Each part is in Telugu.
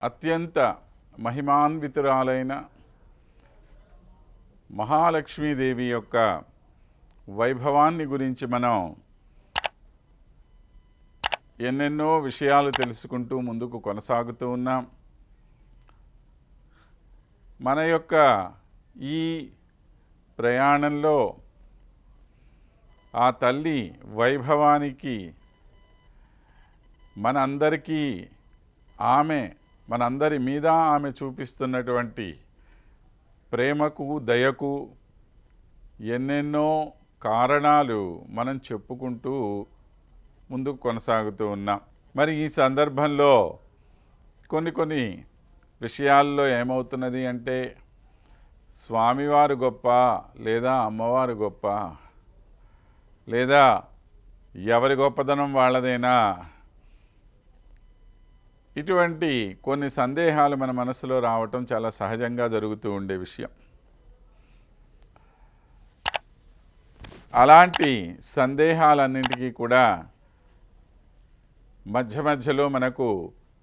అత్యంత మహిమాన్వితురాలైన మహాలక్ష్మీదేవి యొక్క వైభవాన్ని గురించి మనం ఎన్నెన్నో విషయాలు తెలుసుకుంటూ ముందుకు కొనసాగుతూ ఉన్నాం. మన యొక్క ఈ ప్రయాణంలో ఆ తల్లి వైభవానికి మనందరి మీద ఆమె చూపిస్తున్నటువంటి ప్రేమకు దయకు ఎన్నెన్నో కారణాలు మనం చెప్పుకుంటూ ముందుకు కొనసాగుతూ ఉన్నాం. మరి ఈ సందర్భంలో కొన్ని విషయాల్లో ఏమవుతున్నది అంటే స్వామివారు గొప్ప లేదా అమ్మవారు గొప్ప లేదా ఎవరి గొప్పదనం వాళ్ళదేనా, ఇటువంటి కొన్ని సందేహాలు మన మనసులో రావటం చాలా సహజంగా జరుగుతూ ఉండే విషయం. అలాంటి సందేహాలన్నింటికీ కూడా మధ్యలో మనకు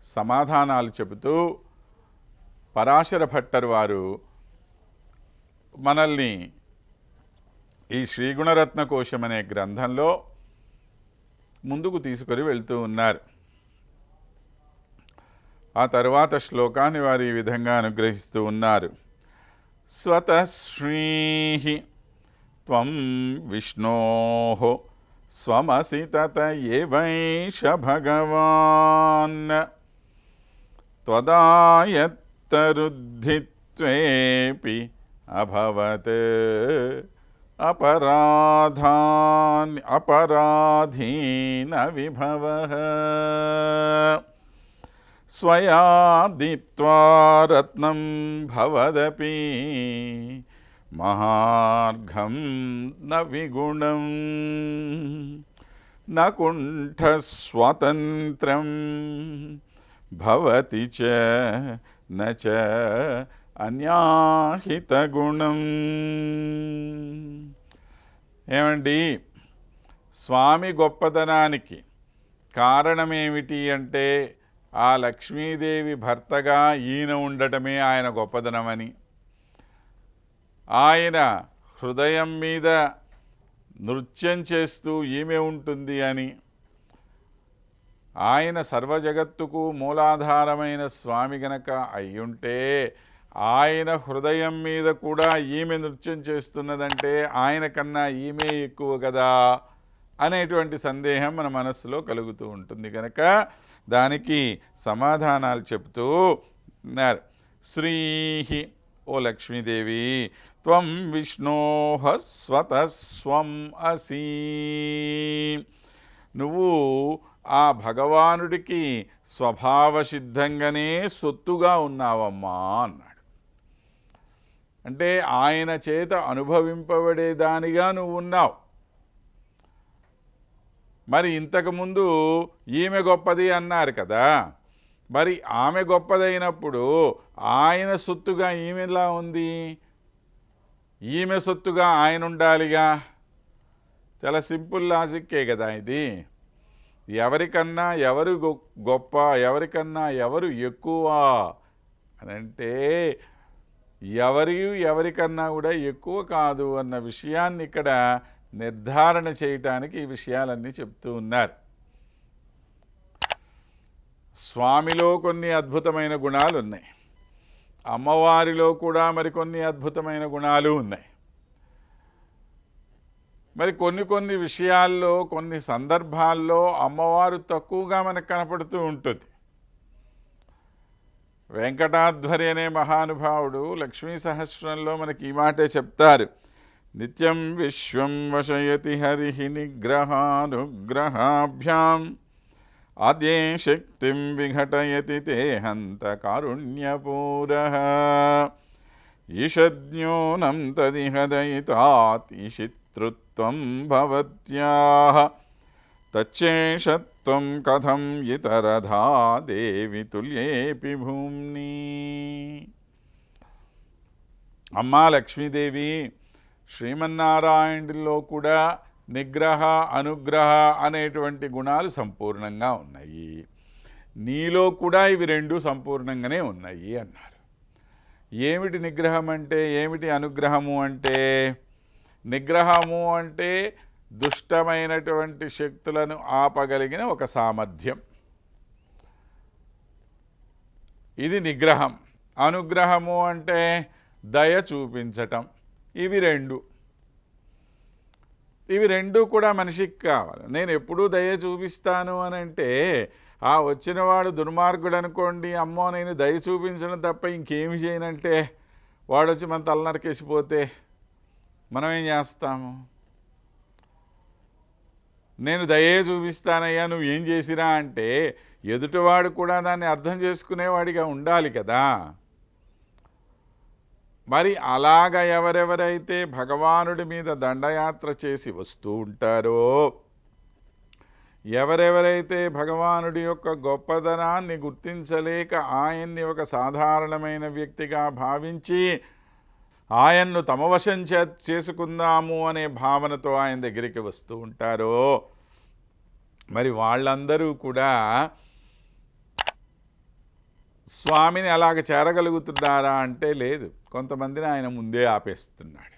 సమాధానాలు చెబుతూ పరాశర భట్టర్ వారు మనల్ని ఈ శ్రీగుణరత్న కోశం అనే గ్రంథంలో ముందుకు తీసుకొని వెళ్తూ ఉన్నారు. ఆ తరువాత శ్లోకాన్ని వారు ఈ విధంగా అనుగ్రహిస్తూ ఉన్నారు. స్వతశ్రీ త్వం విష్ణోః స్వమసి తత ఏవైష భగవాన్ త్వదాయత్తరుద్ధిత్వేపి అభవత్ అపరాధీన విభవః స్వయా దీప్త్వా రత్నం భవదపి మహార్ఘం న విగుణం న కుంఠ స్వతంత్రం భవతి చ నచ అన్యాహిత గుణం. ఏమండి, స్వామి గొప్పతనానికి కారణమేమిటి అంటే ఆ లక్ష్మీదేవి భర్తగా ఈయన ఉండటమే ఆయన గొప్పదనమని, ఆయన హృదయం మీద నృత్యం చేస్తూ ఈమె ఉంటుంది అని, ఆయన సర్వజగత్తుకు మూలాధారమైన స్వామి గనక అయ్యుంటే ఆయన హృదయం మీద కూడా ఈమె నృత్యం చేస్తున్నదంటే ఆయన కన్నా ఈమె ఎక్కువ కదా అనేటువంటి సందేహం మన మనస్సులో కలుగుతూ ఉంటుంది. కనుక దానికి సమాధానాలు చెప్తూ ఉన్నారు. శ్రీహి, ఓ లక్ష్మీదేవి, త్వం విష్ణోః స్వతస్వం అసి, నువ్వు ఆ భగవానుడికి స్వభావసిద్ధంగానే సొత్తుగా ఉన్నావమ్మా అన్నాడు. అంటే ఆయన చేత అనుభవింపబడేదానిగా నువ్వు ఉన్నావు. మరి ఇంతకుముందు ఈమె గొప్పది అన్నారు కదా, మరి ఆమె గొప్పదైనప్పుడు ఆయన సొత్తుగా ఈమెలా ఉంది, ఈమె సొత్తుగా ఆయన ఉండాలిగా. చాలా సింపుల్ లాజిక్కే కదా ఇది. ఎవరికన్నా ఎవరు గొప్ప, ఎవరికన్నా ఎవరు ఎక్కువ అని అంటే ఎవరికన్నా కూడా ఎక్కువ కాదు అన్న విషయాన్ని ఇక్కడ నిర్ధారణ చేయటానికి ఈ విషయాలన్నీ చెప్తూ ఉన్నారు. స్వామిలో కొన్ని అద్భుతమైన గుణాలు ఉన్నాయి, అమ్మవారిలో కూడా మరికొన్ని అద్భుతమైన గుణాలు ఉన్నాయి. మరి కొన్ని విషయాల్లో కొన్ని సందర్భాల్లో అమ్మవారు తక్కువగా మనకు కనపడుతూ ఉంటుంది. వెంకటాధ్వరి అనే మహానుభావుడు లక్ష్మీ సహస్రంలో మనకి ఈ మాటే చెప్తారు. నిత్యం విశ్వం వశయతి హరి నిగ్రహానుగ్రహాభ్యాం ఆద్యే శక్తిం విఘటయతి తే హంత కారుణ్యపూరః ఈషజ్ఞోనం తదిహ దయితాత్ ఈషితృత్వం భవత్యాః తచ్చేషత్వం కథం ఇతరధా దేవి తుల్యేపి భూమ్ని. అమ్మా లక్ష్మీదేవి శ్రీమన్నారాయణుడిలో కూడా నిగ్రహ అనుగ్రహ అనేటువంటి గుణాలు సంపూర్ణంగా ఉన్నాయి. నీలో కూడా ఇవి రెండు సంపూర్ణంగానే ఉన్నాయి అన్నారు. ఏమిటి నిగ్రహం అంటే, ఏమిటి అనుగ్రహము అంటే? నిగ్రహము అంటే దుష్టమైనటువంటి శక్తులను ఆపగలిగిన ఒక సామర్థ్యం, ఇది నిగ్రహం. అనుగ్రహము అంటే దయ చూపించటం. ఇవి రెండు కూడా మనిషికి కావాలి. నేను ఎప్పుడూ దయ చూపిస్తాను అని అంటే ఆ వచ్చినవాడు దుర్మార్గుడు అనుకోండి, అమ్మో నేను దయ చూపించడం తప్ప ఇంకేమి చేయనంటే వాడు వచ్చి మన తలనరికేసిపోతే మనం ఏం చేస్తాము? నేను దయే చూపిస్తానయ్యా నువ్వు ఏం చేసిరా అంటే ఎదుటివాడు కూడా దాన్ని అర్థం చేసుకునేవాడిగా ఉండాలి కదా. మరి అలాగ ఎవరెవరైతే భగవానుడి మీద దండయాత్ర చేసి వస్తూ ఉంటారో, ఎవరెవరైతే భగవానుడి యొక్క గొప్పదనాన్ని గుర్తించలేక ఆయన్ని ఒక సాధారణమైన వ్యక్తిగా భావించి ఆయన్ను తమ వశం చేసుకుందాము అనే భావనతో ఆయన దగ్గరికి వస్తూ ఉంటారో, మరి వాళ్ళందరూ కూడా స్వామిని అలాగ చేరగలుగుతున్నారా అంటే లేదు. కొంతమందిని ఆయన ముందే ఆపేస్తున్నాడు.